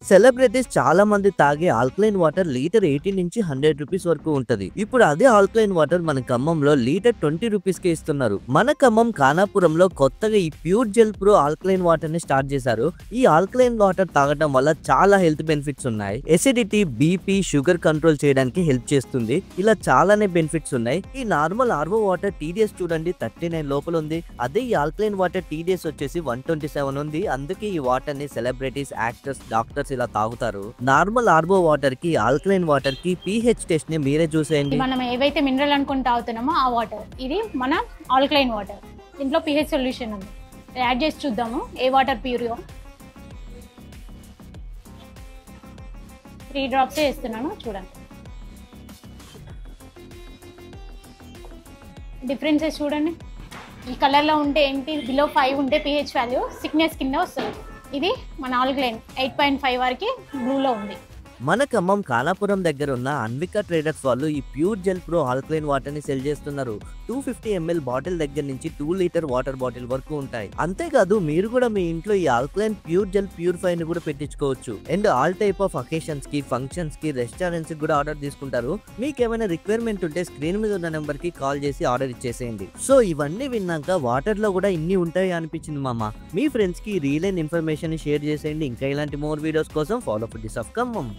Celebrities చాలా మంది తాగే ఆల్కలైన్ వాటర్ లీటర్ 80 నుంచి 100 రూపీస్ వరకు ఉంటది. ఇప్పుడు అదే ఆల్కలైన్ వాటర్ మన ఖమ్మంలో లీటర్ 20 రూపీస్ కి ఇస్తున్నారు. మన ఖమ్మం ఖానాపురంలో కొత్తగా ఈ pure gel pro alkaline water ని స్టార్ట్ చేశారు. ఈ ఆల్కలైన్ వాటర్ తాగడం వల్ల చాలా హెల్త్ బెనిఫిట్స్ ఉన్నాయి. ఎసిడిటీ, బీపీ, షుగర్ కంట్రోల్ చేయడానికి హెల్ప్ చేస్తుంది. ఇలా చాలానే బెనిఫిట్స్ ఉన్నాయి. ఈ నార్మల్ ఆర్వో వాటర్ టీడీఎస్ చూడండి 39 లోపల ఉంది. అదే ఈ ఆల్కలైన్ వాటర్ టీడీఎస్ వచ్చేసి 127 ఉంది. అందుకే ఈ వాటర్ ని సెలబ్రిటీస్, యాక్టర్స్, డాక్టర్స్ ఇలా తాగుతారు. నార్మల్ ఆర్బో వాటర్ కి, ఆల్కలైన్ వాటర్ కి పీహెచ్ టెస్ట్ ని మీరే చూసేయండి. మనం ఏవైతే మినరల్ అనుకుని తాగుతున్నామో ఆ వాటర్, ఇది మన ఆల్కలైన్ వాటర్. దీంట్లో పీహెచ్ సొల్యూషన్ ఉంది. యాడ్ చేసి చూద్దాము ఏ వాటర్ ప్యూరియో. 3 డ్రాప్స్ వేస్తున్నాను, చూడండి. డిఫరెన్సెస్ చూడండి. ఈ కలర్లో ఉంటే ఏంటి, బిలో 5 ఉంటే పీహెచ్ వాల్యూ సిక్నెస్ కింద వస్తుంది. ఇది మన ఆల్కలైన్ 8.5 వరకు బ్లూలో ఉంది. మన ఖమ్మం ఖానాపురం దగ్గర ఉన్న అన్వికా ట్రేడర్స్ వాళ్ళు ఈ pure gel pro alkaline water ని సెల్ చేస్తున్నారు. 250 ml బాటిల్ దగ్గర నుంచి 2 లీటర్ వాటర్ బాటిల్ వరకు ఉంటాయి. అంతేకాదు మీరు కూడా మీ ఇంట్లో ఈ ఆల్కలైన్ ప్యూర్ జెల్ ప్యూరిఫై ని కూడా పెట్టించుకోవచ్చు. And all type of occasions కి, ఫంక్షన్స్ కి, రెస్టారెంట్స్ కి కూడా ఆర్డర్ తీసుకుంటారు. మీకు ఏమైనా రిక్వైర్మెంట్ ఉంటే స్క్రీన్ మీద ఉన్న నెంబర్ కి కాల్ చేసి ఆర్డర్ ఇచ్చేసేయండి. సో ఇవన్నీ విన్నాక వాటర్ లో కూడా ఇన్ని ఉంటాయి అనిపించింది మామ. మీ ఫ్రెండ్స్ కి రీల్ అండ్ ఇన్ఫర్మేషన్ షేర్ చేసేయండి. ఇంకా ఇలాంటి మోర్ వీడియోస్ కోసం ఫాలో ఫుడ్ ఆఫ్ ఖమ్మం.